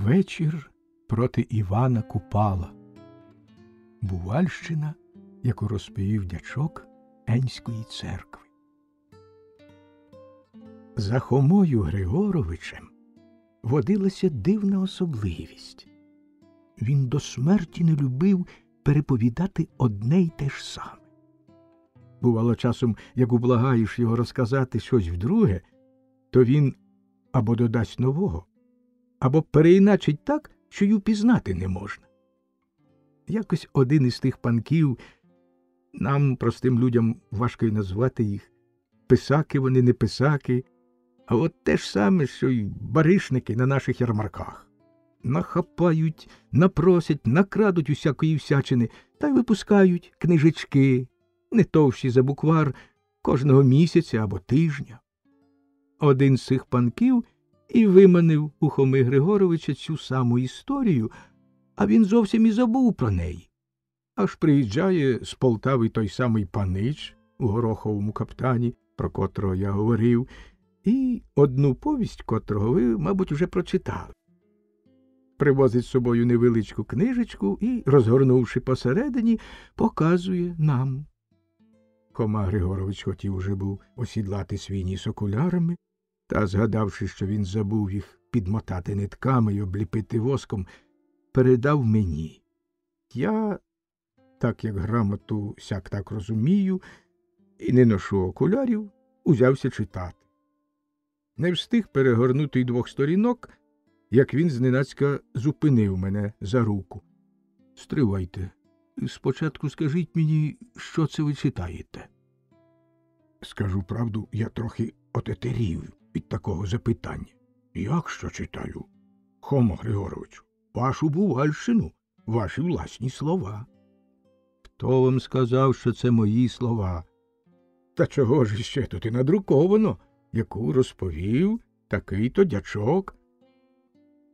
Вечір проти Івана Купала. Бувальщина, яку розповів дячок Енської церкви. За Хомою Григоровичем водилася дивна особливість. Він до смерті не любив переповідати одне й те ж саме. Бувало часом, як ублагаєш його розказати щось вдруге, то він або додасть нового, або переіначить так, що й упізнати не можна. Якось один із тих панків, нам, простим людям, важко й назвати їх, писаки вони, не писаки, а от те ж саме, що й баришники на наших ярмарках. Нахапають, напросять, накрадуть усякої всячини та й випускають книжечки, не товщі за буквар, кожного місяця або тижня. Один з цих панків і виманив у Хоми Григоровича цю саму історію, а він зовсім і забув про неї. Аж приїжджає з Полтави той самий панич у гороховому каптані, про котрого я говорив, і одну повість, котрого ви, мабуть, вже прочитали. Привозить з собою невеличку книжечку і, розгорнувши посередині, показує нам. Хома Григорович хотів уже був осідлати свій ніс окулярами, та, згадавши, що він забув їх підмотати нитками й обліпити воском, передав мені. Я, так як грамоту сяк так розумію, і не ношу окулярів, узявся читати. Не встиг перегорнути й 2 сторінок, як він зненацька зупинив мене за руку. «Стривайте, спочатку скажіть мені, що це ви читаєте?» Скажу правду, я трохи отетерів від такого запитання. «Як що читаю? Хомо Григоровичу, вашу бувальщину, ваші власні слова». «Хто вам сказав, що це мої слова?» «Та чого ж іще тут і надруковано, яку розповів такий-то дячок».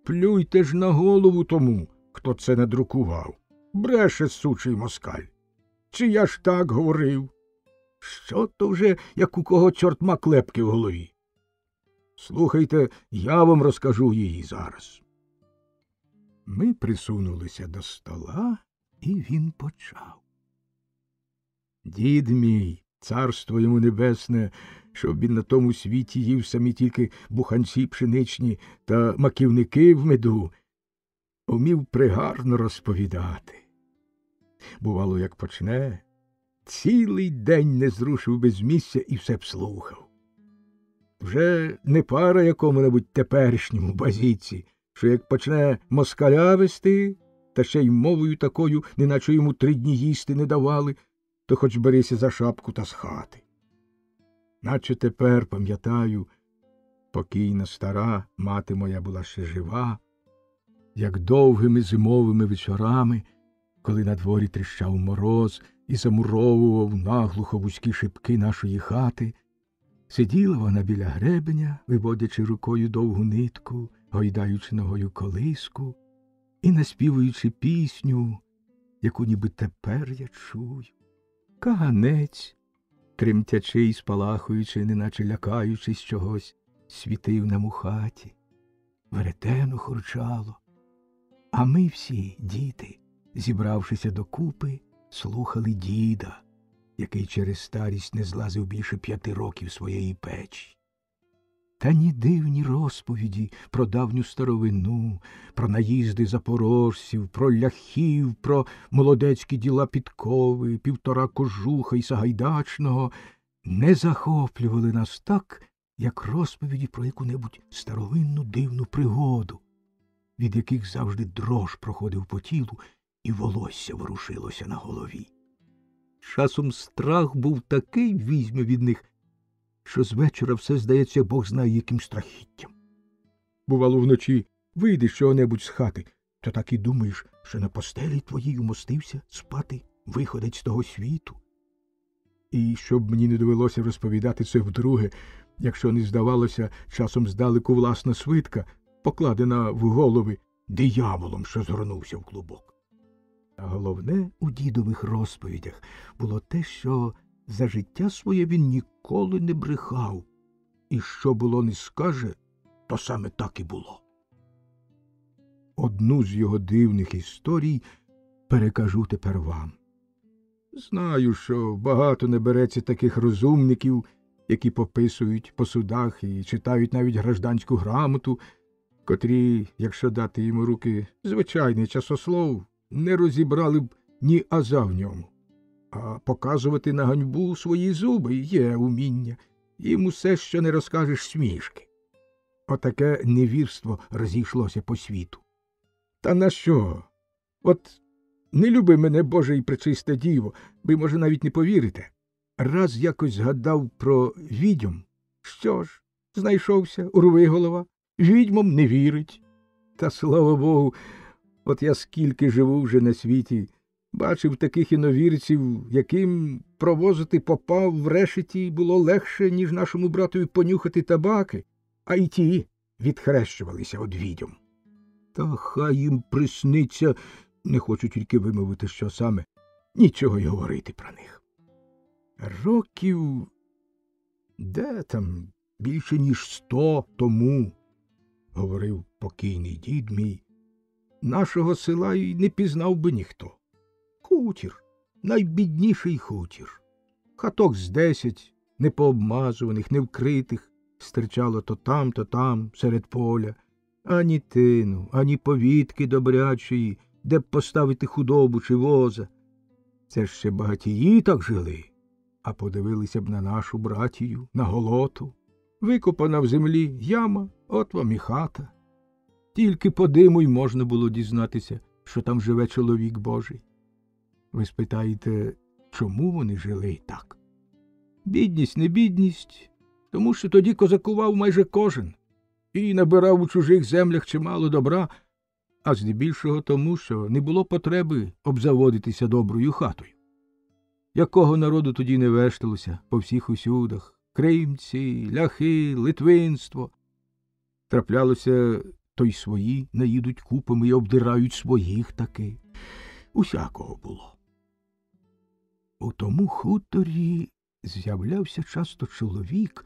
«Плюйте ж на голову тому, хто це надрукував. Бреше сучий москаль. Чи я ж так говорив? Що то вже, як у кого чортма клепки в голові? Слухайте, я вам розкажу її зараз». Ми присунулися до стола, і він почав. «Дід мій, царство йому небесне, щоб він на тому світі їв самі тільки буханці пшеничні та маківники в меду, умів пригарно розповідати. Бувало, як почне, цілий день не зрушив би з місця і все б слухав. Вже не пара якому-небудь теперішньому базіці, що як почне москаля вести, та ще й мовою такою, неначе йому 3 дні їсти не давали, то хоч берися за шапку та з хати. Наче тепер, пам'ятаю, покійна стара мати моя була ще жива, як довгими зимовими вечорами, коли на дворі тріщав мороз і замуровував наглухо вузькі шибки нашої хати, сиділа вона біля гребеня, виводячи рукою довгу нитку, гойдаючи ногою колиску і наспівуючи пісню, яку ніби тепер я чую. Каганець, тремтячи й спалахуючи, неначе лякаючись чогось, світив нам у хаті. Веретено хурчало. А ми всі, діти, зібравшися докупи, слухали діда, який через старість не злазив більше 5 років своєї печі. Та ні дивні розповіді про давню старовину, про наїзди запорожців, про ляхів, про молодецькі діла Підкови, Півтора Кожуха і Сагайдачного не захоплювали нас так, як розповіді про яку-небудь старовинну дивну пригоду, від яких завжди дрож проходив по тілу і волосся ворушилося на голові. Часом страх був такий візьме від них, що з вечора все здається Бог знає яким страхіттям. Бувало, вночі вийдеш чого-небудь з хати, то так і думаєш, що на постелі твоїй умостився спати виходець з того світу. І щоб мені не довелося розповідати це вдруге, якщо не здавалося часом здалеку власна свитка, покладена в голови дияволом, що згорнувся в клубок. А головне у дідових розповідях було те, що за життя своє він ніколи не брехав, і що було не скаже, то саме так і було. одну з його дивних історій перекажу тепер вам. Знаю, що багато не береться таких розумників, які пописують по судах і читають навіть гражданську грамоту, котрі, якщо дати їм у руки звичайний часослов, не розібрали б ні аза в ньому. А показувати на ганьбу свої зуби є уміння. Їм усе, що не розкажеш, смішки. Отаке невірство розійшлося по світу. Та на що? От не люби мене, Боже і пречисте діво, ви, може, навіть не повірите. Раз якось згадав про відьом. Що ж, знайшовся, урви голова, відьмам не вірить. Та, слава Богу, от я скільки живу вже на світі, бачив таких іновірців, яким провозити попа в решеті було легше, ніж нашому братові понюхати табаки, а й ті відхрещувалися од відьом. Та хай їм присниться, не хочу тільки вимовити, що саме, нічого й говорити про них. Років, де там, більше ніж 100 тому, говорив покійний дід мій, нашого села й не пізнав би ніхто. Хутір, найбідніший хутір. Хаток з 10, не пообмазуваних, не вкритих, стирчало то там, серед поля. Ані тину, ані повітки добрячої, де б поставити худобу чи воза. Це ж ще багатії так жили, а подивилися б на нашу братію, на голоту. Викопана в землі яма, от вам і хата. Тільки по диму й можна було дізнатися, що там живе чоловік Божий. Ви спитаєте, чому вони жили так? Бідність не бідність, тому що тоді козакував майже кожен і набирав у чужих землях чимало добра, а здебільшого тому, що не було потреби обзаводитися доброю хатою. Якого народу тоді не вешталося по всіх усюдах – кримці, ляхи, литвинство. Траплялося, то й свої наїдуть купами і обдирають своїх таки. Усякого було. У тому хуторі з'являвся часто чоловік,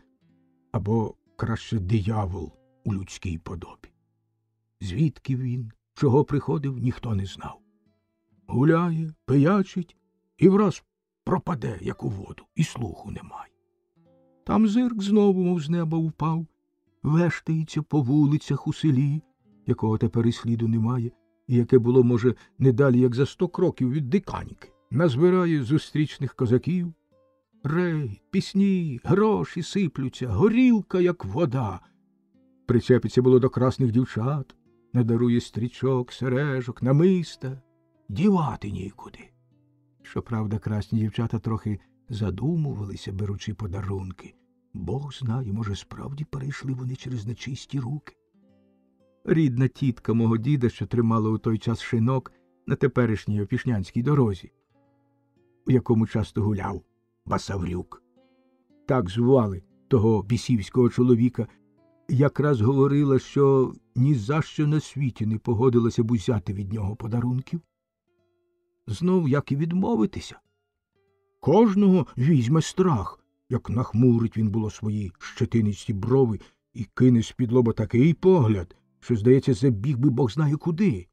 або краще диявол у людській подобі. Звідки він, чого приходив, ніхто не знав. Гуляє, пиячить і враз пропаде, як у воду, і слуху немає. Там зирк знову, мов з неба впав, вештається по вулицях у селі, якого тепер і сліду немає, і яке було, може, не далі, як за 100 кроків від Диканьки. Назбирає зустрічних козаків. Рей, пісні, гроші сиплються, горілка, як вода. Причепиться було до красних дівчат, надарує стрічок, сережок, намиста. Дівати нікуди. Щоправда, красні дівчата трохи задумувалися, беручи подарунки. Бог знає, може, справді перейшли вони через нечисті руки. Рідна тітка мого діда, що тримала у той час шинок на теперішній Опішнянській дорозі, у якому часто гуляв Басаврюк. Так звали того бісівського чоловіка, якраз говорила, що ні за що на світі не погодилася б узяти від нього подарунків. Знов як і відмовитися. Кожного візьме страх, як нахмурить він було свої щетинисті брови і кине з-під лоба такий погляд, що, здається, забіг би Бог знає куди.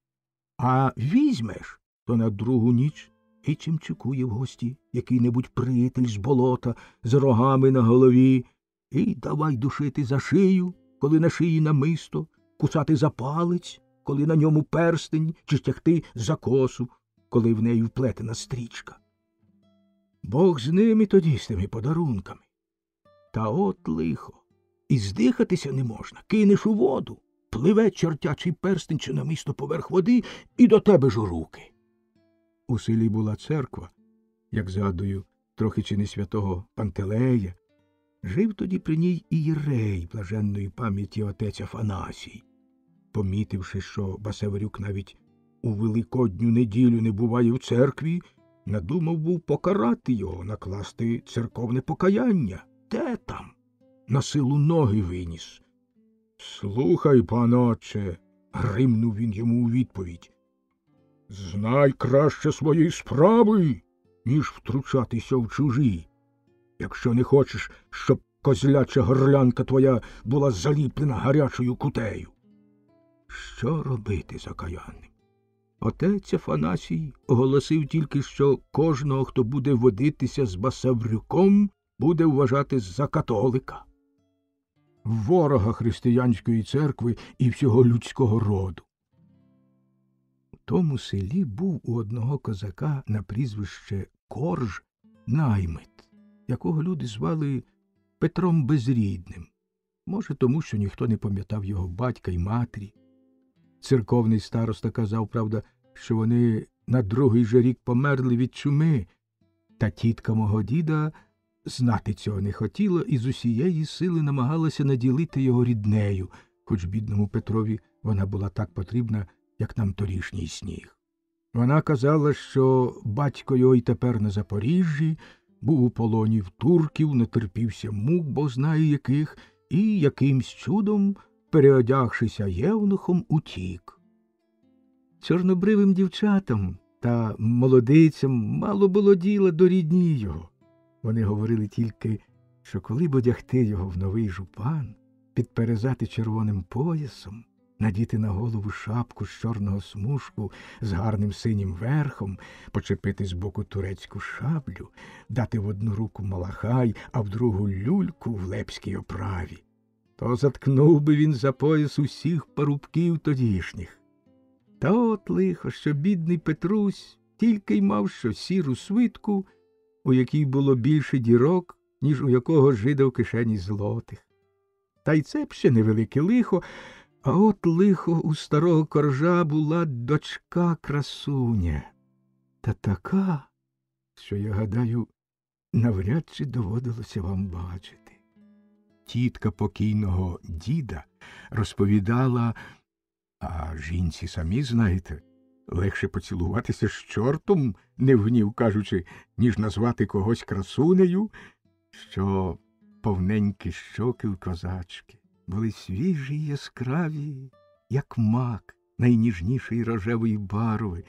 А візьмеш, то на другу ніч і чимчикує в гості який-небудь приятель з болота з рогами на голові, і давай душити за шию, коли на шиї намисто, кусати за палець, коли на ньому перстень, чи стягти за косу, коли в неї вплетена стрічка. Бог з ними тоді, з тими подарунками. Та от лихо. І здихатися не можна, кинеш у воду, пливе чортячий перстень чи намисто поверх води і до тебе ж у руки. У селі була церква, як згадую, трохи чи не святого Пантелея. Жив тоді при ній і єрей блаженної пам'яті отець Афанасій. Помітивши, що Басаврюк навіть у Великодню неділю не буває в церкві, надумав був покарати його, накласти церковне покаяння. Де там? На силу ноги виніс. «Слухай, паноче», – гримнув він йому у відповідь, – «знай краще свої справи, ніж втручатися в чужі. Якщо не хочеш, щоб козляча горлянка твоя була заліплена гарячою кутею». що робити з окаянним. Отець Афанасій оголосив тільки, що кожного, хто буде водитися з Басаврюком, буде вважати за католика, ворога християнської церкви і всього людського роду. У тому селі був у одного козака на прізвище Корж наймит, якого люди звали Петром Безрідним. Може, тому, що ніхто не пам'ятав його батька й матері. Церковний староста казав, правда, що вони на другий же рік померли від чуми, та тітка мого діда знати цього не хотіла і з усієї сили намагалася наділити його ріднею, хоч бідному Петрові вона була так потрібна, як нам торішній сніг. Вона казала, що батько його й тепер на Запоріжжі, був у полоні в турків, натерпівся мук, бо знає яких, і якимсь чудом, переодягшися євнухом, утік. Чорнобривим дівчатам та молодицям мало було діла до рідні його. Вони говорили тільки, що коли б одягти його в новий жупан, підперезати червоним поясом, надіти на голову шапку з чорного смужку з гарним синім верхом, почепити збоку турецьку шаблю, дати в одну руку малахай, а в другу люльку в лепській оправі, то заткнув би він за пояс усіх парубків тодішніх. Та от лихо, що бідний Петрусь тільки й мав що сіру свитку, у якій було більше дірок, ніж у якого жида в кишені злотих. Та й це б ще невелике лихо, а от лихо у старого Коржа була дочка красуня. Та така, що, я гадаю, навряд чи доводилося вам бачити. Тітка покійного діда розповідала, а жінці, самі знаєте, легше поцілуватися з чортом, не в гнів кажучи, ніж назвати когось красунею, що повненькі щоки в козачки були свіжі й яскраві, як мак найніжнішої рожевої барви,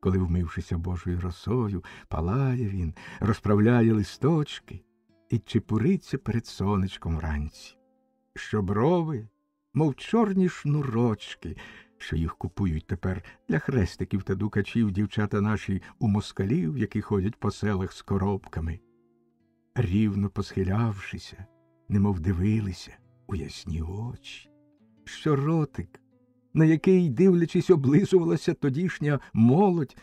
коли, вмившися Божою росою, палає він, розправляє листочки і чепуриться перед сонечком вранці. Що брови, мов чорні шнурочки, що їх купують тепер для хрестиків та дукачів дівчата наші у москалів, які ходять по селах з коробками. Рівно посхилявшися, немов дивилися у ясні очі. Що ротик, на який, дивлячись, облизувалася тодішня молодь,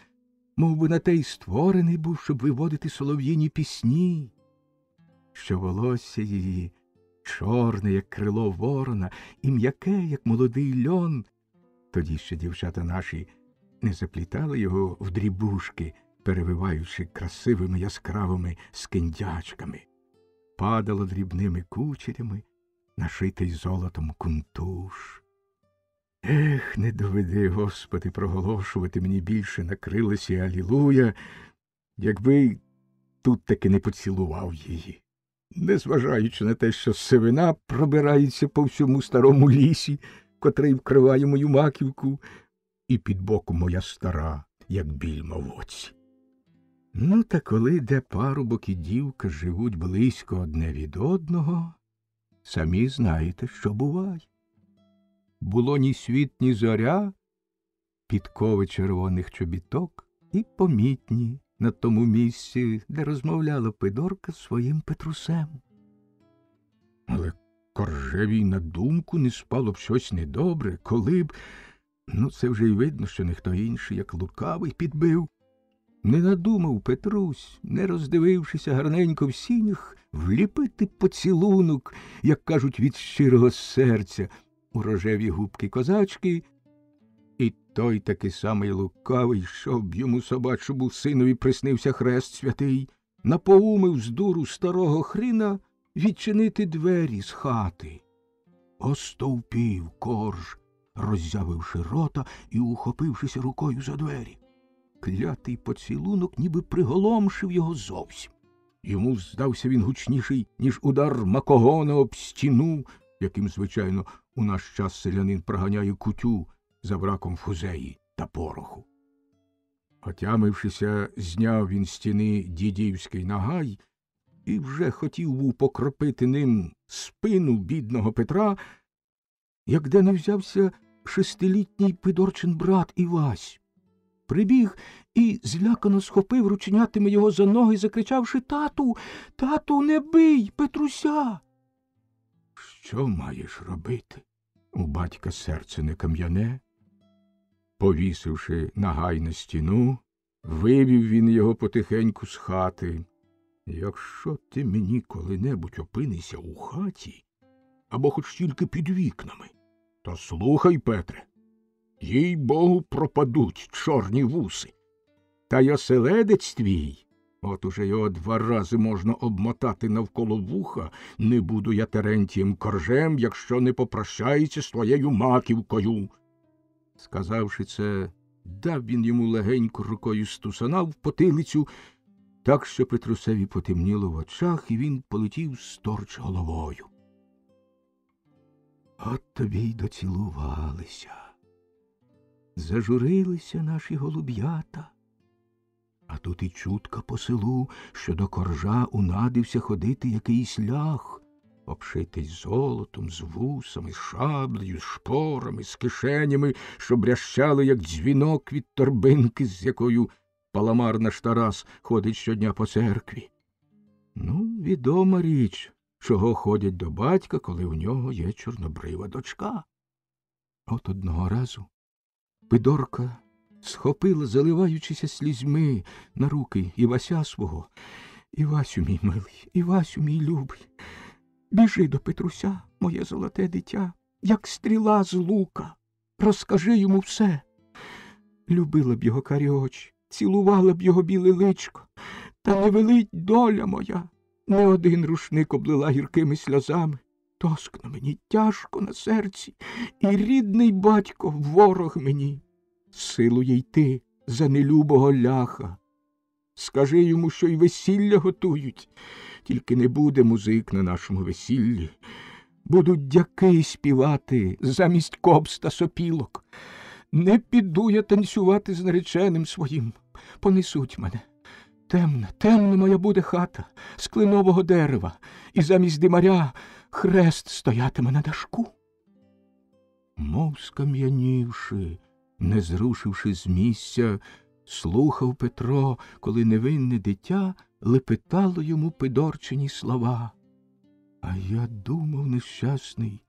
мов би на те й створений був, щоб виводити солов'їні пісні. Що волосся її чорне, як крило ворона, і м'яке, як молодий льон. Тоді ще дівчата наші не заплітали його в дрібушки, перевиваючи красивими яскравими скиндячками. Падало дрібними кучерями, нашитий золотом кунтуш. Ех, не доведи, Господи, проголошувати мені більше на крилесі Алілуя, якби тут таки не поцілував її. Незважаючи на те, що сивина пробирається по всьому старому лісі, котрий вкриває мою маківку, і під боком моя стара, як більма в оці. Ну, та коли де парубок і дівка живуть близько одне від одного, самі знаєте, що буває. Було ні світ, ні зоря, підкови червоних чобіток і помітні на тому місці, де розмовляла Пидорка з своїм Петрусем. Але Коржевій на думку не спало б щось недобре, коли б, ну це вже й видно, що не хто інший, як лукавий, підбив. Не надумав Петрусь, не роздивившися гарненько в сінях, вліпити поцілунок, як кажуть, від щирого серця у рожеві губки козачки, і той такий самий лукавий, щоб йому собачому синові приснився хрест святий, напоумив з дуру старого хріна відчинити двері з хати. Остовпів Корж, роззявивши рота і ухопившися рукою за двері. Клятий поцілунок ніби приголомшив його зовсім. Йому здався він гучніший, ніж удар макогона об стіну, яким, звичайно, у наш час селянин проганяє кутю за браком фузеї та пороху. Отямившися, зняв він з стіни дідівський нагай і вже хотів був покропити ним спину бідного Петра, як де навзявся 6-літній Пидорчин брат Івась. Прибіг і злякано схопив рученятами його за ноги, закричавши: «Тату, тату, не бий Петруся!» Що маєш робити? У батька серце не кам'яне. Повісивши нагай на стіну, вивів він його потихеньку з хати. Якщо ти мені коли-небудь опинишся у хаті, або хоч тільки під вікнами, то слухай, Петре, їй-богу, пропадуть чорні вуси. Та й оселедець твій, от уже його 2 рази можна обмотати навколо вуха, не буду я Терентієм Коржем, якщо не попрощається з твоєю маківкою. Сказавши це, дав він йому легенько рукою стусана в потилицю, так що Петрусеві потемніло в очах, і він полетів сторч головою. От тобі й доцілувалися. Зажурилися наші голуб'ята. А тут і чутка по селу, що до Коржа унадився ходити якийсь лях, обшитий золотом, з вусами, з шаблею, з шпорами, з кишенями, що брящали, як дзвінок від торбинки, з якою Паламар наш Тарас ходить щодня по церкві. Ну, відома річ, чого ходять до батька, коли в нього є чорнобрива дочка. От одного разу Пидорка схопила, заливаючися слізьми, на руки Івася свого. «Івасю, мій милий, Івасю, мій любий, біжи до Петруся, моє золоте дитя, як стріла з лука. Розкажи йому все. Любила б його карі очі, цілувала б його біле личко, та не велить доля моя. Не один рушник облила гіркими сльозами. Тоскно мені, тяжко на серці, і рідний батько ворог мені. Силує йти за нелюбого ляха. Скажи йому, що й весілля готують, тільки не буде музик на нашому весіллі. Будуть дяки співати замість кобз та сопілок. Не піду я танцювати з нареченим своїм. Понесуть мене. Темна, темна моя буде хата з кленового дерева, і замість димаря хрест стоятиме на дашку. Мов скам'янівши, не зрушивши з місця, слухав Петро, коли невинне дитя лепетало йому Пидорчині слова. А я думав, нещасний,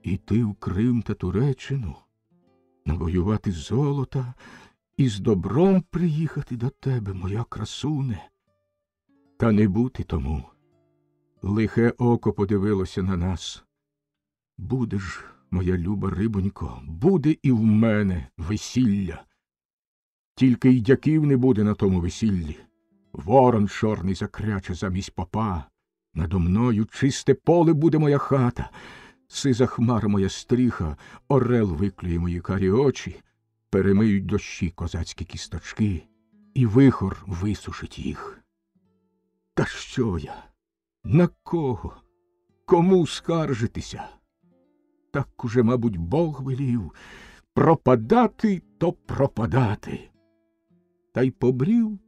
іти в Крим та Туреччину, навоювати золота і з добром приїхати до тебе, моя красуне. Та не бути тому. Лихе око подивилося на нас. Буде ж, моя люба рибонько, буде і в мене весілля. Тільки й дяків не буде на тому весіллі. Ворон чорний закряче замість попа. Надо мною чисте поле буде моя хата. Сиза хмара моя стріха, орел виклює мої карі очі, перемиють дощі козацькі кісточки, і вихор висушить їх. Та що я? На кого? Кому скаржитися? Так уже, мабуть, Бог велів пропадати, то пропадати. Та й побрів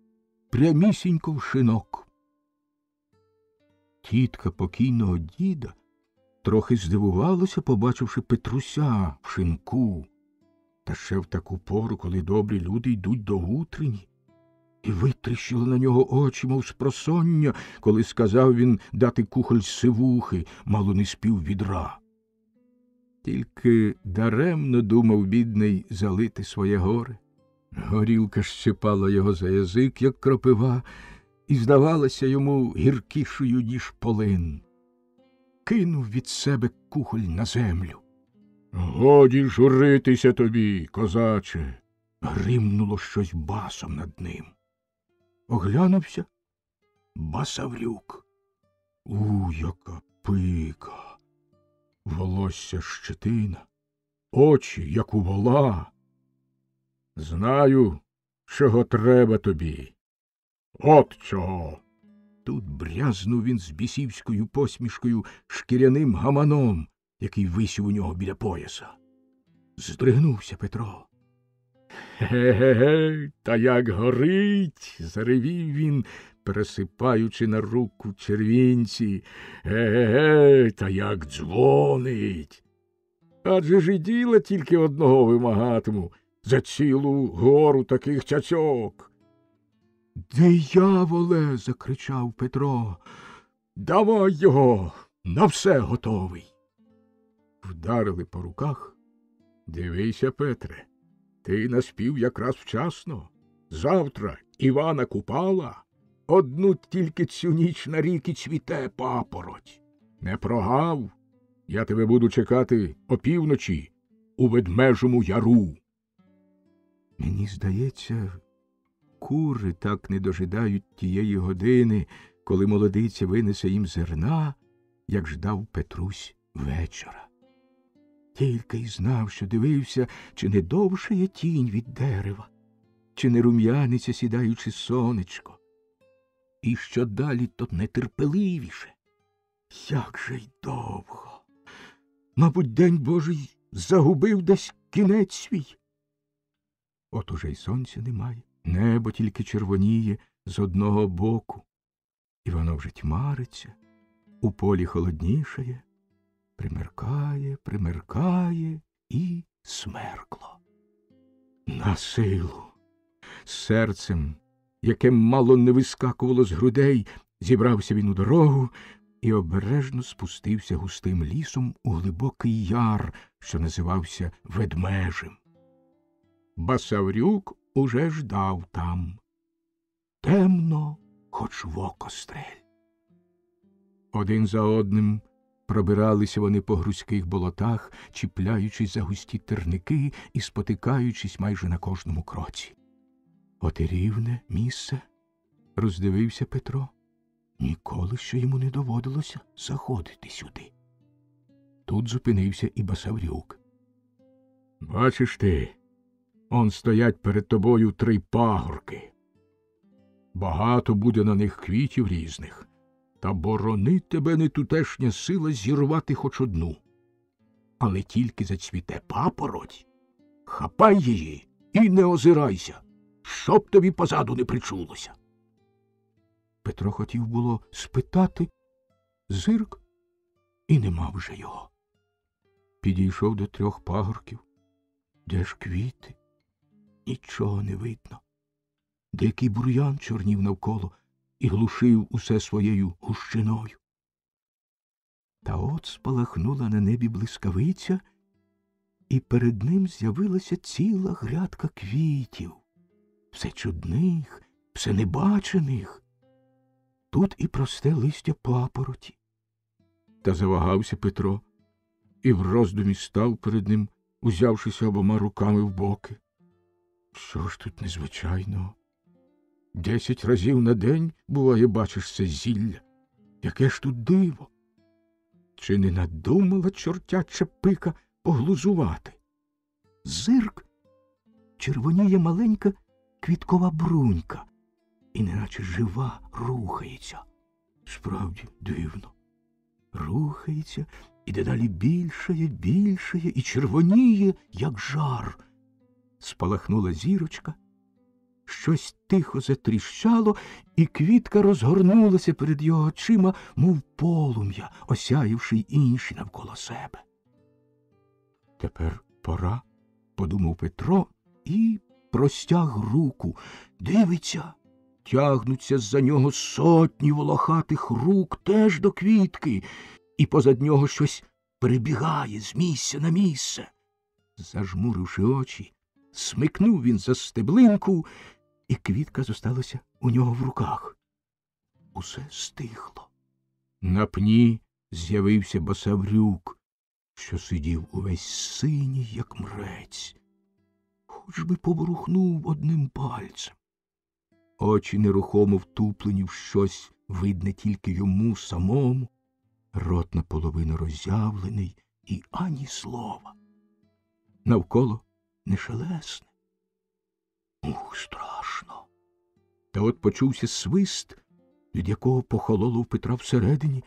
прямісінько в шинок. Тітка покійного діда трохи здивувалася, побачивши Петруся в шинку, та ще в таку пору, коли добрі люди йдуть до гутрині, і витріщила на нього очі, мов спросоння, коли сказав він дати кухоль сивухи, мало не спів відра. Тільки даремно думав бідний залити своє горе. Горілка щипала його за язик, як кропива, і здавалася йому гіркішою, ніж полин. Кинув від себе кухоль на землю. «Годі журитися тобі, козаче!» Гримнуло щось басом над ним. Оглянувся — Басаврюк. Яка пика! Волосся щетина, очі, як у вола. «Знаю, чого треба тобі. От чого!» Тут брязнув він з бісівською посмішкою шкіряним гаманом, який висів у нього біля пояса. Здригнувся Петро. «Ге-ге-ге, та як горить!» — заревів він, пересипаючи на руку червінці. «Ге-ге-ге, та як дзвонить!» Адже ж і діла тільки одного вимагатиму за цілу гору таких цяцьок. Дияволе. Закричав Петро. Давай його, на все готовий. Вдарили по руках. Дивися, Петре, ти наспів якраз вчасно. Завтра Івана Купала одну тільки цю ніч на ріки цвіте папороть. Не прогав. Я тебе буду чекати опівночі у Ведмежому яру. Мені здається, кури так не дожидають тієї години, коли молодиця винесе їм зерна, як ждав Петрусь вечора. Тільки й знав, що дивився, чи не довшає тінь від дерева, чи не рум'яниться, сідаючи сонечко. І що далі, то нетерпеливіше. Як же й довго! Мабуть, день Божий загубив десь кінець свій. От уже й сонця немає, небо тільки червоніє з одного боку. І воно вже тьмариться, у полі холоднішає, примеркає і смеркло. На силу, серцем, яке мало не вискакувало з грудей, зібрався він у дорогу і обережно спустився густим лісом у глибокий яр, що називався Ведмежим. Басаврюк уже ждав там. Темно, хоч в око стрель. Один за одним пробиралися вони по грузьких болотах, чіпляючись за густі терники і спотикаючись майже на кожному кроці. От і рівне місце, роздивився Петро. Ніколи ще йому не доводилося заходити сюди. Тут зупинився і Басаврюк. Бачиш ти, он стоять перед тобою 3 пагорки. Багато буде на них квітів різних, та боронить тебе не тутешня сила зірвати хоч одну. Але тільки зацвіте папороть, хапай її і не озирайся, щоб тобі позаду не причулося. Петро хотів було спитати, зирк, і нема вже його. Підійшов до 3 пагорків. Де ж квіти? Нічого не видно. Дикий бур'ян чорнів навколо і глушив усе своєю гущиною. Та от спалахнула на небі блискавиця, і перед ним з'явилася ціла грядка квітів. Все чудних, все небачених. Тут і просте листя папороті. Та завагався Петро і в роздумі став перед ним, узявшися обома руками в боки. Що ж тут незвичайного? 10 разів на день, буває, бачиш це зілля. Яке ж тут диво? Чи не надумала чортяча пика поглузувати? Зирк, червоніє маленька квіткова брунька, і неначе жива рухається. Справді дивно. Рухається і дедалі більшає і червоніє, як жар. Спалахнула зірочка, щось тихо затріщало, і квітка розгорнулася перед його очима, мов полум'я, осяявши й інші навколо себе. Тепер пора, подумав Петро і простяг руку. Дивиться, тягнуться з-за нього сотні волохатих рук теж до квітки, і позад нього щось перебігає з місця на місце. Зажмуривши очі, смикнув він за стеблинку, і квітка зосталася у нього в руках. Усе стихло. На пні з'явився Басаврюк, що сидів увесь синій, як мрець. Хоч би поворухнув одним пальцем. Очі нерухомо втуплені в щось, видне тільки йому самому, рот наполовину роззявлений і ані слова. Навколо нешелесне. Ух, страшно. Та от почувся свист, від якого похололо в Петра всередині,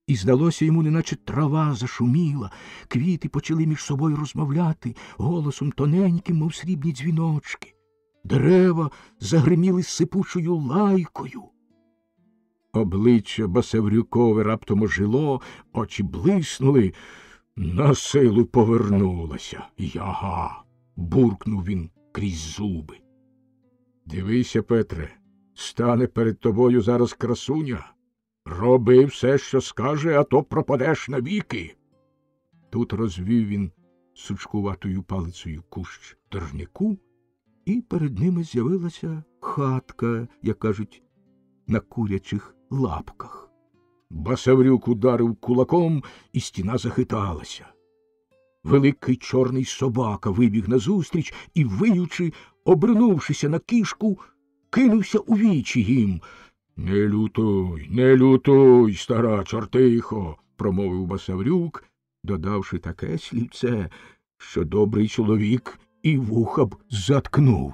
і здалося йому, неначе трава зашуміла, квіти почали між собою розмовляти, голосом тоненьким, мов срібні дзвіночки. Дерева загриміли сипучою лайкою. Обличчя Басаврюкове раптом ожило, очі блиснули. На силу повернулася. Яга. Буркнув він крізь зуби. Дивися, Петре, стане перед тобою зараз красуня. Роби все, що скаже, а то пропадеш навіки. Тут розвів він сучкуватою палицею кущ терняку, і перед ними з'явилася хатка, як кажуть, на курячих лапках. Басаврюк ударив кулаком, і стіна захиталася. Великий чорний собака вибіг назустріч і, виючи, обернувшися на кішку, кинувся у вічі їм. Не лютуй, стара чортихо, промовив Басаврюк, додавши таке слівце, що добрий чоловік і вуха б заткнув.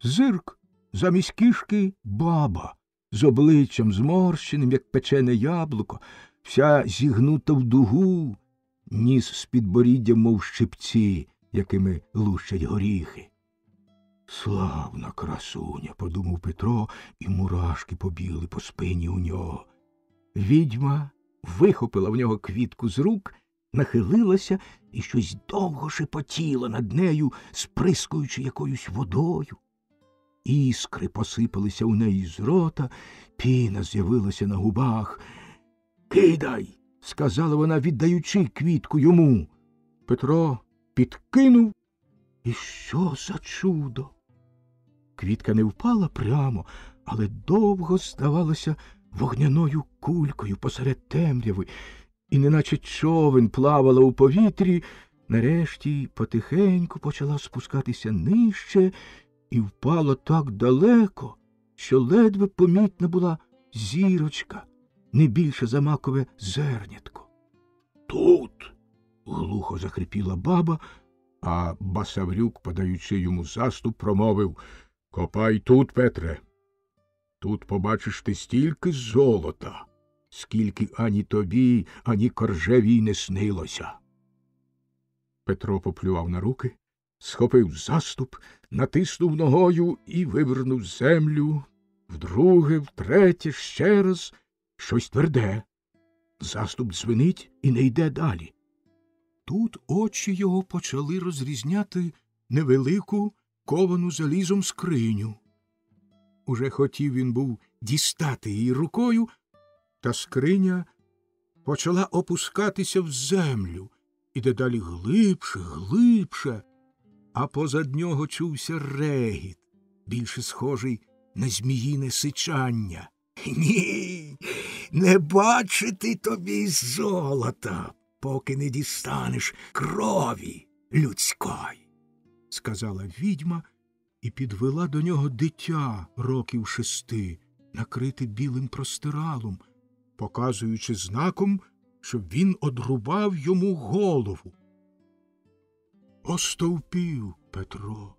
Зирк, замість кішки баба, з обличчям зморщеним, як печене яблуко, вся зігнута в дугу, ніс з підборіддям, мов щипці, якими лущать горіхи. Славна красуня, подумав Петро, і мурашки побігли по спині у нього. Відьма вихопила в нього квітку з рук, нахилилася і щось довго шепотіла над нею, сприскуючи якоюсь водою. Іскри посипалися у неї з рота, піна з'явилася на губах. «Кидай!» – сказала вона, віддаючи квітку йому. Петро підкинув, і що за чудо! Квітка не впала прямо, але довго здавалася вогняною кулькою посеред темряви, і неначе човен плавала у повітрі, нарешті потихеньку почала спускатися нижче і впала так далеко, що ледве помітна була зірочка, не більше за макове зернятко. «Тут!» – глухо захрипіла баба, а Басаврюк, подаючи йому заступ, промовив: «Копай тут, Петре. Тут побачиш ти стільки золота, скільки ані тобі, ані коржевій не снилося». Петро поплював на руки, схопив заступ, натиснув ногою і вивернув землю. Вдруге, втретє, ще раз щось тверде. Заступ дзвенить і не йде далі. Тут очі його почали розрізняти невелику, ковану залізом скриню. Уже хотів він був дістати її рукою, та скриня почала опускатися в землю, і дедалі глибше, а позад нього чувся регіт, більше схожий на зміїне сичання. «Ні, не бачити тобі золота, поки не дістанеш крові людської», – сказала відьма і підвела до нього дитя років 6, накрите білим простиралом, показуючи знаком, щоб він одрубав йому голову. Остовпів Петро.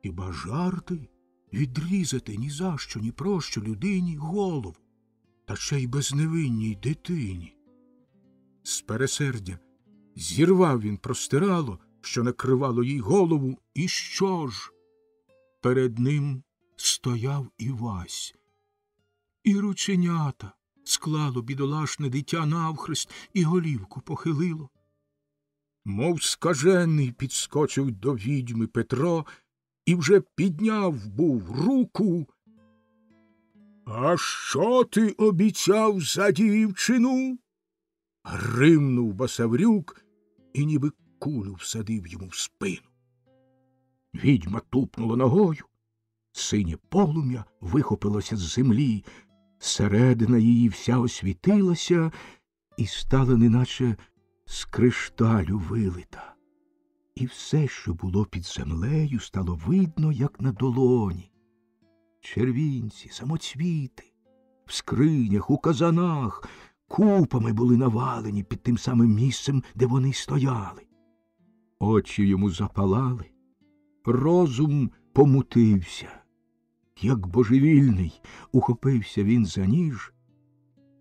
Хіба жарти відрізати ні за що, ні про що людині голову, та ще й безневинній дитині? З пересердя зірвав він простирало, що накривало їй голову, і що ж? Перед ним стояв Івась. І рученята склало бідолашне дитя навхрест, і голівку похилило. Мов скажений, підскочив до відьми Петро і вже підняв був руку. «А що ти обіцяв за дівчину?» – гримнув Басаврюк і ніби кулю всадив йому в спину. Відьма тупнула ногою. Синє полум'я вихопилося з землі, середина її вся освітилася і стала неначе з кришталю вилита. І все, що було під землею, стало видно, як на долоні. Червінці, самоцвіти, в скринях, у казанах купами були навалені під тим самим місцем, де вони стояли. Очі йому запалали, розум помутився. Як божевільний, ухопився він за ніж,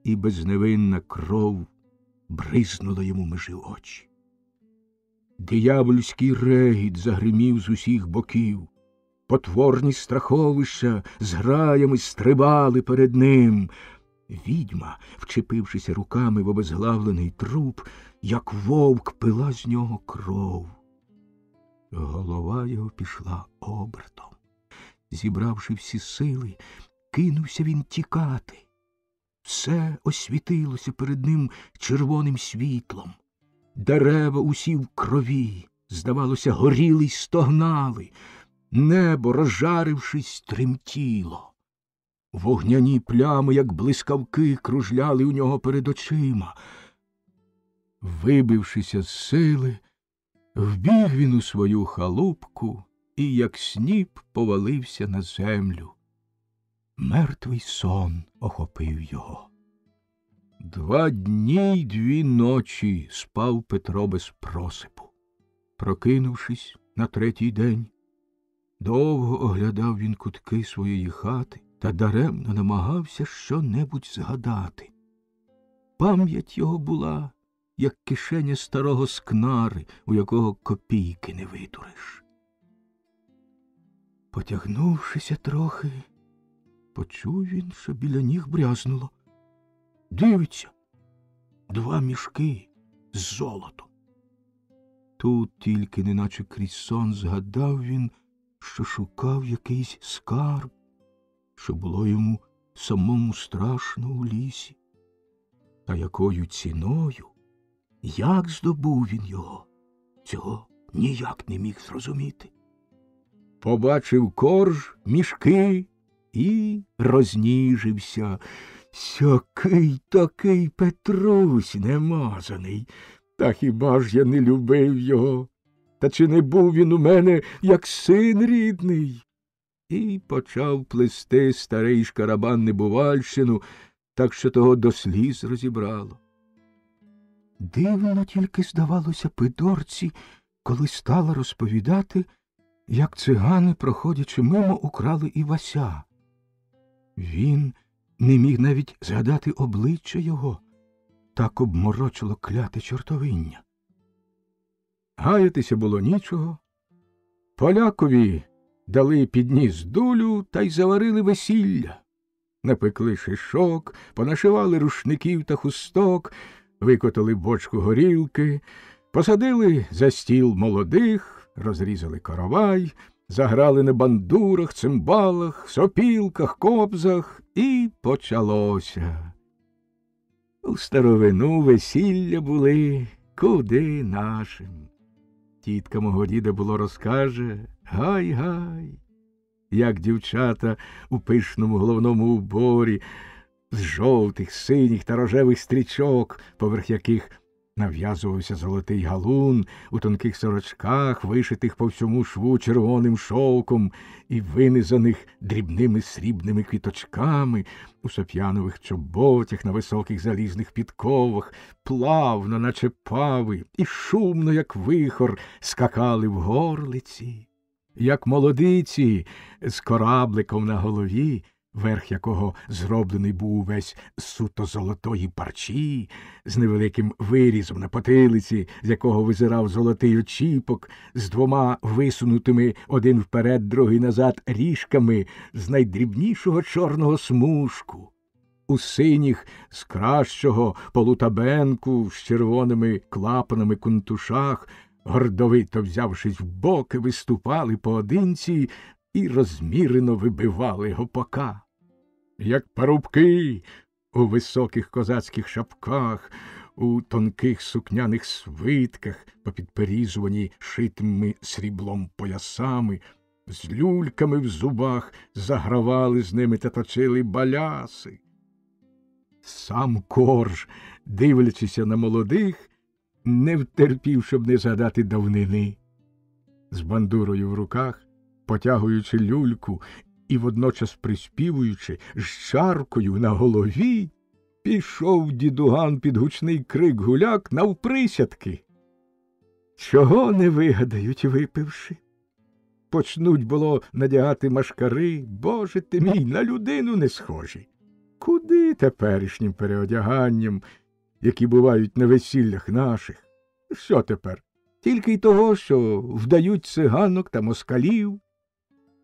і безневинна кров бризнула йому межи очі. Диявольський регіт загримів з усіх боків, потворні страховища з граями стрибали перед ним. Відьма, вчепившися руками в обезглавлений труп, як вовк пила з нього кров. Голова його пішла обертом. Зібравши всі сили, кинувся він тікати. Все освітилося перед ним червоним світлом. Дерева усі в крові, здавалося, горіли й стогнали. Небо, розжарившись, тремтіло. Вогняні плями, як блискавки, кружляли у нього перед очима. Вибившися з сили, вбіг він у свою халупку і, як сніп, повалився на землю. Мертвий сон охопив його. 2 дні й 2 ночі спав Петро без просипу. Прокинувшись на 3-й день, довго оглядав він кутки своєї хати та даремно намагався що-небудь згадати. Пам'ять його була, як кишеня старого скнари, у якого копійки не видуриш. Потягнувшися трохи, почув він, що біля ніг брязнуло. Дивиться, 2 мішки з золотом. Тут тільки, неначе крізь сон, згадав він, що шукав якийсь скарб, що було йому самому страшно у лісі. Та якою ціною, як здобув він його, цього ніяк не міг зрозуміти. Побачив корж, мішки і розніжився. Сякий такий Петрусь немазаний, та хіба ж я не любив його? Та чи не був він у мене, як син рідний? І почав плести старий шкарабан небувальщину, так що того до сліз розібрало. Дивно тільки здавалося Пидорці, коли стала розповідати, як цигани, проходячи мимо, украли Івася. Він не міг навіть згадати обличчя його, так обморочило кляте чортовиння. Гаятися було нічого. Полякові дали підніс дулю та й заварили весілля. Напекли шишок, понашивали рушників та хусток, викотали бочку горілки, посадили за стіл молодих, розрізали коровай, заграли на бандурах, цимбалах, сопілках, кобзах, і почалося. У старовину весілля були куди нашим. Тітка мого діда було розкаже, гай-гай, як дівчата у пишному головному уборі, з жовтих, синіх та рожевих стрічок, поверх яких нав'язувався золотий галун, у тонких сорочках, вишитих по всьому шву червоним шовком і винизаних дрібними срібними квіточками, у соп'янових чоботях на високих залізних підковах, плавно, наче пави, і шумно, як вихор, скакали в горлиці, як молодиці з корабликом на голові, верх якого зроблений був увесь з суто золотої парчі, з невеликим вирізом на потилиці, з якого визирав золотий очіпок, з 2 висунутими один вперед, другий назад ріжками, з найдрібнішого чорного смужку, у синіх з кращого полутабенку, з червоними клапанами кунтушах, гордовито взявшись в боки, виступали поодинці і розмірено вибивали гопака. Як парубки у високих козацьких шапках, у тонких сукняних свитках, попідперізувані шитими сріблом поясами, з люльками в зубах загравали з ними та точили баляси. Сам корж, дивлячися на молодих, не втерпів, щоб не згадати давнини. З бандурою в руках, потягуючи люльку і водночас приспівуючи, з чаркою на голові, пішов дідуган під гучний крик гуляк навприсядки. Чого не вигадають, випивши? Почнуть було надягати машкари, Боже ти мій, на людину не схожі. Куди теперішнім переодяганням, які бувають на весіллях наших? Що тепер? Тільки й того, що вдають циганок та москалів?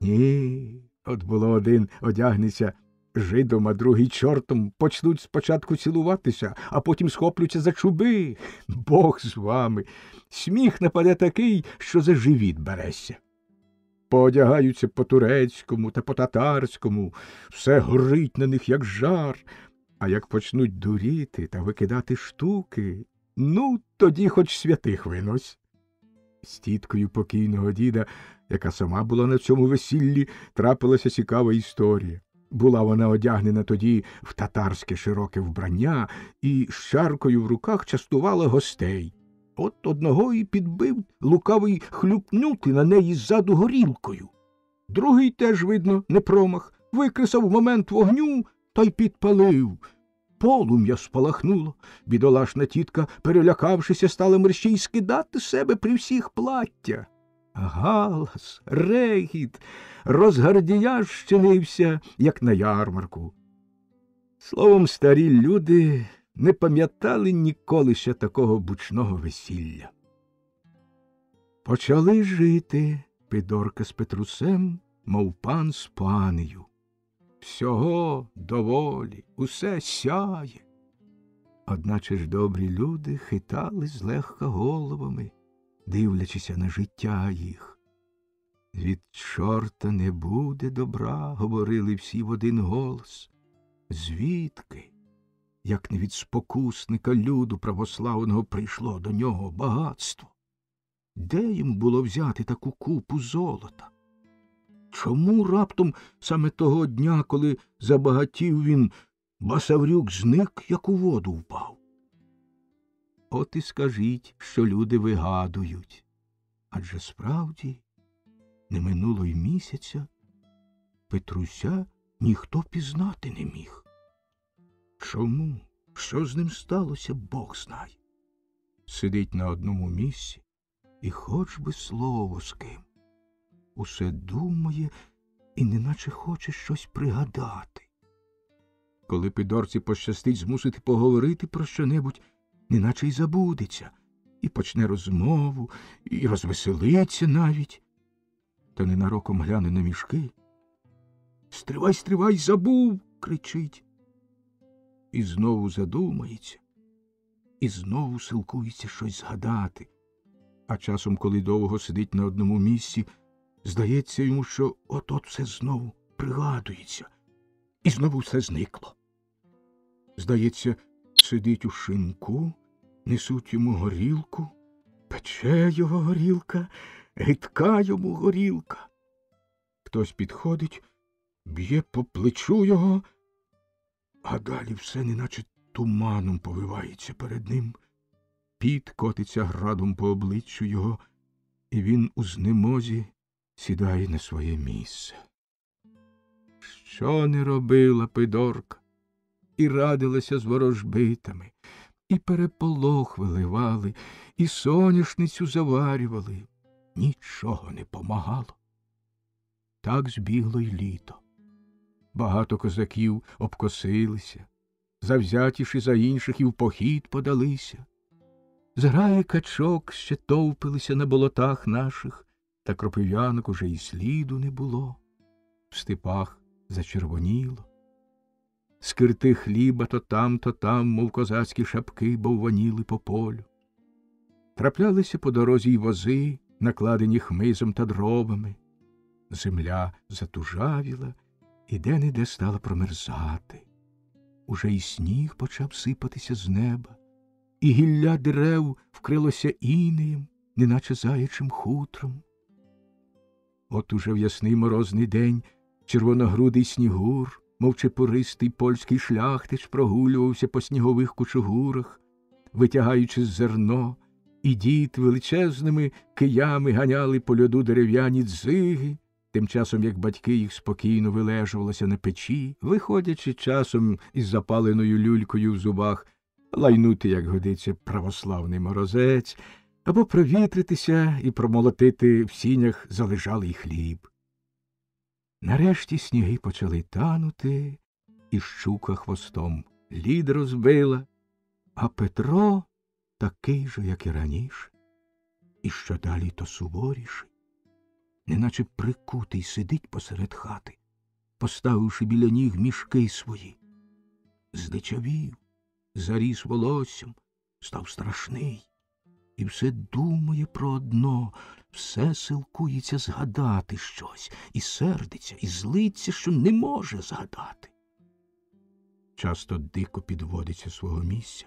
Ні, от було один одягнеться жидом, а другий чортом почнуть спочатку цілуватися, а потім схоплються за чуби. Бог з вами. Сміх нападе такий, що за живіт береся. Поодягаються по-турецькому та по-татарському, все горить на них, як жар, а як почнуть дуріти та викидати штуки, ну, тоді хоч святих винось. З тіткою покійного діда, яка сама була на цьому весіллі, трапилася цікава історія. Була вона одягнена тоді в татарське широке вбрання і з чаркою в руках частувала гостей. От одного і підбив лукавий хлюпнути на неї ззаду горілкою. Другий теж, видно, не промах, викресав момент вогню та й підпалив. Полум'я спалахнуло. Бідолашна тітка, перелякавшися, стала мерщій скидати з себе при всіх плаття. Галас, регіт, розгардіяж щинився, як на ярмарку. Словом, старі люди не пам'ятали ніколи ще такого бучного весілля. Почали жити Пидорка з Петрусем, мов пан з панею. Всього доволі, усе сяє. Одначе ж добрі люди хитали злегка головами, дивлячися на життя їх. Від чорта не буде добра, говорили всі в один голос. Звідки? Як не від спокусника люду православного прийшло до нього багатство? Де йому було взяти таку купу золота? Чому раптом саме того дня, коли забагатів він, Басаврюк зник, як у воду впав? От і скажіть, що люди вигадують. Адже справді не минуло й місяця, Петруся ніхто пізнати не міг. Чому? Що з ним сталося, Бог знає. Сидить на одному місці і хоч би слово з ким. Усе думає і неначе хоче щось пригадати. Коли Пидорці пощастить змусити поговорити про що-небудь, неначе й забудеться, і почне розмову, і розвеселиться навіть. Та ненароком гляне на мішки. «Стривай, стривай, забув!» – кричить. І знову задумається, і знову силкується щось згадати. А часом, коли довго сидить на одному місці, здається йому, що от-от все знову пригадується, і знову все зникло. Здається, сидить у шинку, несуть йому горілку, пече його горілка, гидка йому горілка. Хтось підходить, б'є по плечу його, а далі все неначе туманом повивається перед ним. Піт котиться градом по обличчю його, і він у знемозі сідає на своє місце. Що не робила Пидорка? І радилася з ворожбитами, і переполох виливали, і соняшницю заварювали. Нічого не помагало. Так збігло й літо. Багато козаків обкосилися, завзятіші за інших і в похід подалися. Зграї качок ще товпилися на болотах наших, та кропив'янок уже й сліду не було. В степах зачервоніло. Скирти хліба то там, мов козацькі шапки, бовваніли по полю. Траплялися по дорозі й вози, накладені хмизом та дровами. Земля затужавіла, і де-не-де стала промерзати. Уже й сніг почав сипатися з неба, і гілля дерев вкрилося інеєм, неначе заячим хутром. От уже в ясний морозний день червоногрудий снігур, мов чепуристий польський шляхтич, прогулювався по снігових кучугурах, витягаючи зерно, і дід величезними киями ганяли по льоду дерев'яні дзиги, тим часом як батьки їх спокійно вилежувалися на печі, виходячи часом із запаленою люлькою в зубах, лайнути, як годиться, православний морозець, або провітритися і промолотити в сінях залежалий хліб. Нарешті сніги почали танути, і щука хвостом лід розбила, а Петро такий же, як і раніше, і що далі, то суворіший, неначе прикутий сидить посеред хати, поставивши біля ніг мішки свої. Здичавів, заріс волоссям, став страшний. І все думає про одно, все силкується згадати щось, і сердиться, і злиться, що не може згадати. Часто дико підводиться свого місця,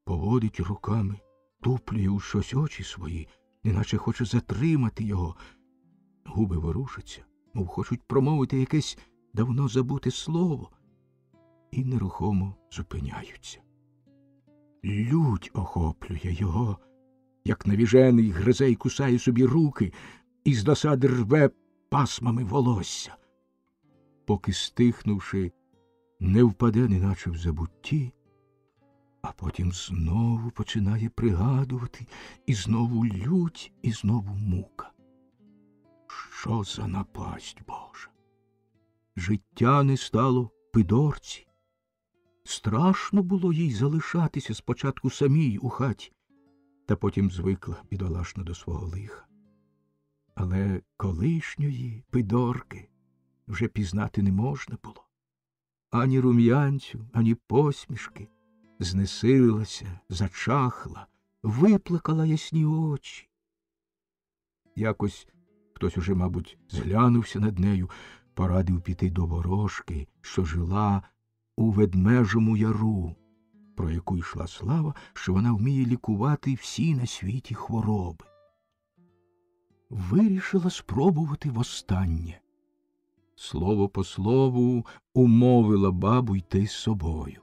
поводить руками, туплює у щось очі свої, неначе хоче затримати його. Губи ворушаться, мов хочуть промовити якесь давно забуте слово, і нерухомо зупиняються. Лють охоплює його, як навіжений гризе й кусає собі руки і з досади рве пасмами волосся. Поки, стихнувши, не впаде, неначе в забутті, а потім знову починає пригадувати, і знову лють, і знову мука. Що за напасть Божа! Життя не стало Пидорці. Страшно було їй залишатися спочатку самій у хаті, та потім звикла бідолашна до свого лиха. Але колишньої Пидорки вже пізнати не можна було. Ані рум'янцю, ані посмішки. Знесилилася, зачахла, виплакала ясні очі. Якось хтось уже, мабуть, зглянувся над нею, порадив піти до ворожки, що жила у Ведмежому яру, про яку йшла слава, що вона вміє лікувати всі на світі хвороби. Вирішила спробувати востаннє. Слово по слову умовила бабу йти з собою.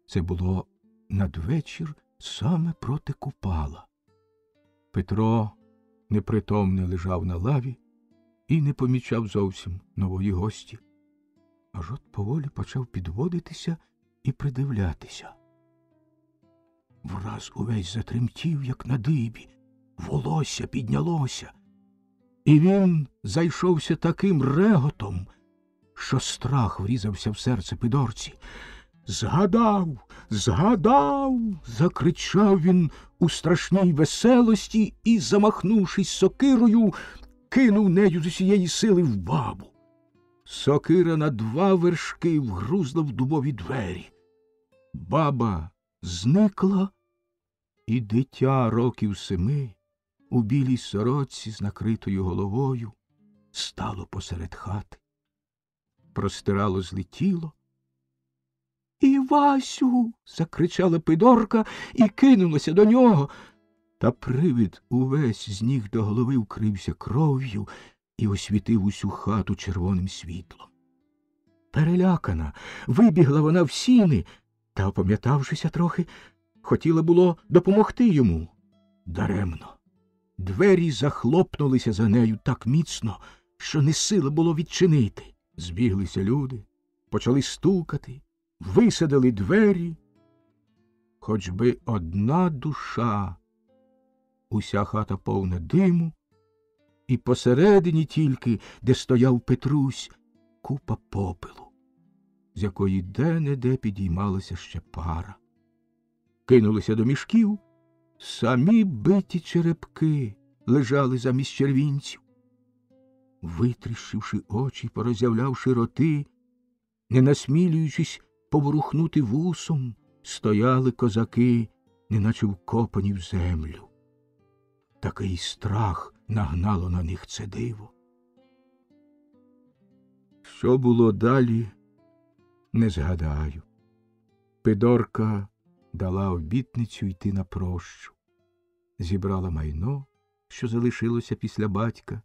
Це було надвечір саме проти Купала. Петро непритомний лежав на лаві і не помічав зовсім нової гості. Аж от поволі почав підводитися і придивлятися. Враз увесь затремтів, як на дибі, волосся піднялося, і він зайшовся таким реготом, що страх врізався в серце Пидорці. «Згадав! Згадав!» – закричав він у страшній веселості і, замахнувшись сокирою, кинув нею з усієї сили в бабу. Сокира на 2 вершки вгрузла в дубові двері. Баба зникла, і дитя років 7 у білій сорочці з накритою головою стало посеред хати. Простирало злетіло. «Івасю!» – закричала Пидорка і кинулася до нього. Та привид увесь з ніг до голови вкрився кров'ю і освітив усю хату червоним світлом. Перелякана, вибігла вона в сіни та, опам'ятавшися трохи, хотіла було допомогти йому. Даремно. Двері захлопнулися за нею так міцно, що не сила було відчинити. Збіглися люди, почали стукати, висадили двері. Хоч би одна душа. Уся хата повна диму, і посередині тільки, де стояв Петрусь, купа попелу, з якої де-не-де підіймалася ще пара. Кинулися до мішків, самі биті черепки лежали замість червінців. Витріщивши очі, пороззявлявши роти, не насмілюючись поворухнути вусом, стояли козаки, неначе вкопані в землю. Такий страх нагнало на них це диво. Що було далі, не згадаю. Пидорка дала обітницю йти на прощу, зібрала майно, що залишилося після батька,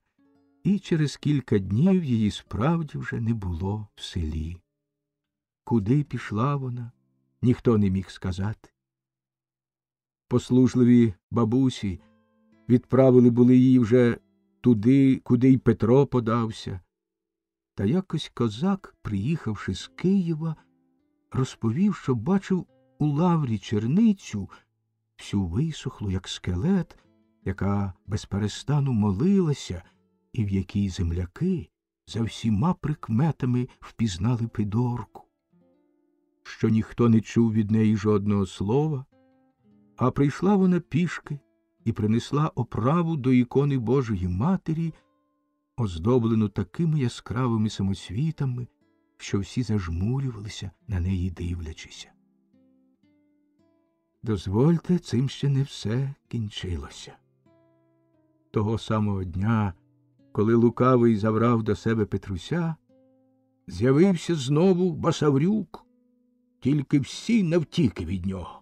і через кілька днів її справді вже не було в селі. Куди пішла вона, ніхто не міг сказати. Послужливі бабусі відправили були її вже туди, куди й Петро подався. Та якось козак, приїхавши з Києва, розповів, що бачив у лаврі черницю, всю висохлу, як скелет, яка безперестану молилася, і в якій земляки за всіма прикметами впізнали Пидорку. Що ніхто не чув від неї жодного слова, а прийшла вона пішки і принесла оправу до ікони Божої Матері оздоблену такими яскравими самоцвітами, що всі зажмурювалися на неї дивлячися. Дозвольте, цим ще не все кінчилося. Того самого дня, коли лукавий забрав до себе Петруся, з'явився знову Басаврюк, тільки всі навтіки від нього.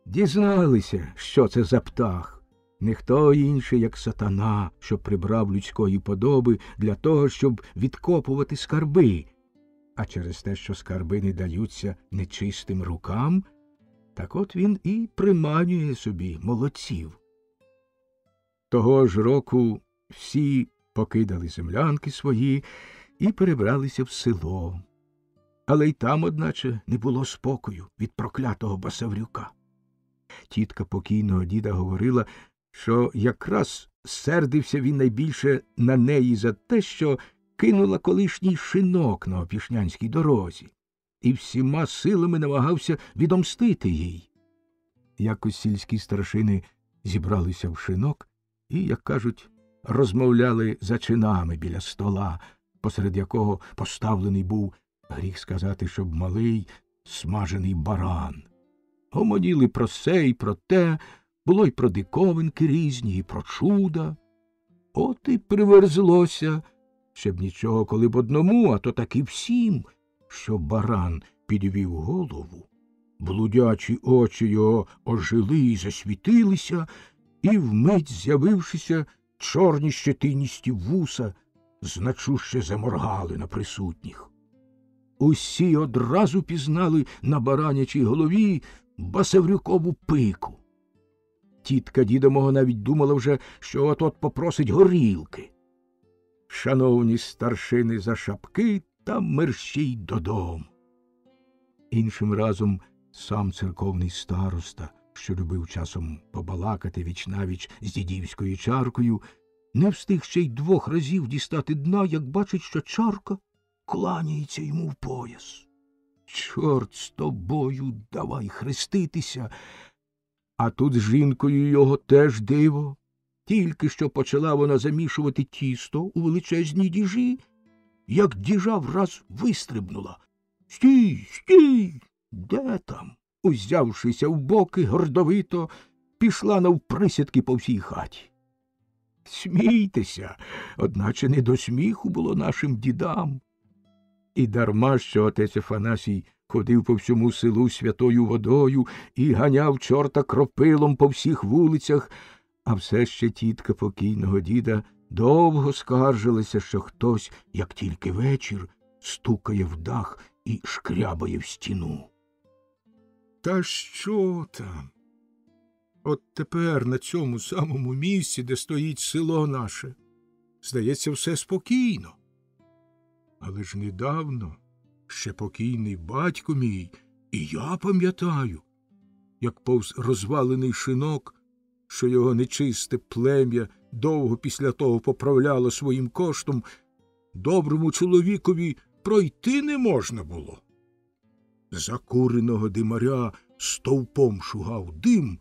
Дізналися, що це за птах. Не хто інший, як сатана, що прибрав людської подоби для того, щоб відкопувати скарби. А через те, що скарби не даються нечистим рукам, так от він і приманює собі молодців. Того ж року всі покидали землянки свої і перебралися в село. Але й там, одначе, не було спокою від проклятого Басаврюка. Тітка покійного діда говорила, що якраз сердився він найбільше на неї за те, що кинула колишній шинок на Опішнянській дорозі і всіма силами намагався відомстити їй. Якось сільські старшини зібралися в шинок і, як кажуть, розмовляли за чинами біля стола, посеред якого поставлений був, гріх сказати, щоб малий, смажений баран. Гомоніли про се і про те, було й про диковинки різні, і про чуда. От і приверзлося, щоб нічого, коли б одному, а то таки всім, що баран підвів голову, блудячі очі його ожили і засвітилися, і вмить з'явившися чорні щетиністі вуса, значуще заморгали на присутніх. Усі одразу пізнали на баранячій голові Басаврюкову пику. Тітка діда мого навіть думала вже, що от-от попросить горілки. Шановні старшини за шапки та мерщій додому. Іншим разом сам церковний староста, що любив часом побалакати вічнавіч з дідівською чаркою, не встиг ще й 2 разів дістати дна, як бачить, що чарка кланяється йому в пояс. Чорт з тобою, давай хреститися. А тут з жінкою його теж диво. Тільки що почала вона замішувати тісто у величезній діжі, як діжа враз вистрибнула. «Стій, стій! Де там?» Узявшися в боки, гордовито пішла навприсядки по всій хаті. Смійтеся, одначе не до сміху було нашим дідам. І дарма, що отець Афанасій ходив по всьому селу святою водою і ганяв чорта кропилом по всіх вулицях, а все ще тітка покійного діда довго скаржилася, що хтось, як тільки вечір, стукає в дах і шкрябає в стіну. Та що там? От тепер на цьому самому місці, де стоїть село наше, здається, все спокійно. Але ж недавно ще покійний батько мій, і я пам'ятаю, як повз розвалений шинок, що його нечисте плем'я довго після того поправляло своїм коштом, доброму чоловікові пройти не можна було. Закуреного димаря стовпом шугав дим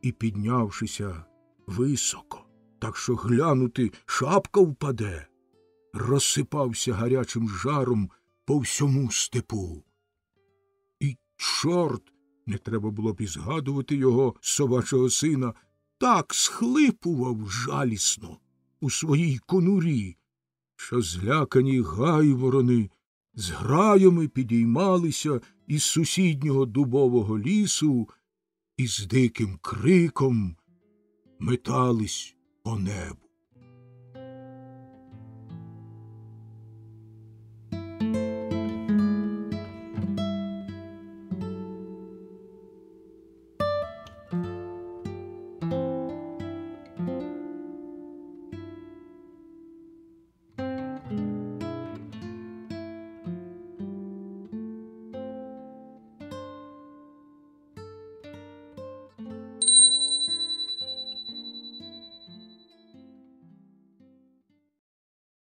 і, піднявшися високо, так що глянути шапка впаде, розсипався гарячим жаром по всьому степу. І чорт, не треба було б і згадувати його, собачого сина, так схлипував жалісно у своїй конурі, що злякані гайворони з граями підіймалися із сусіднього дубового лісу і з диким криком метались по небу.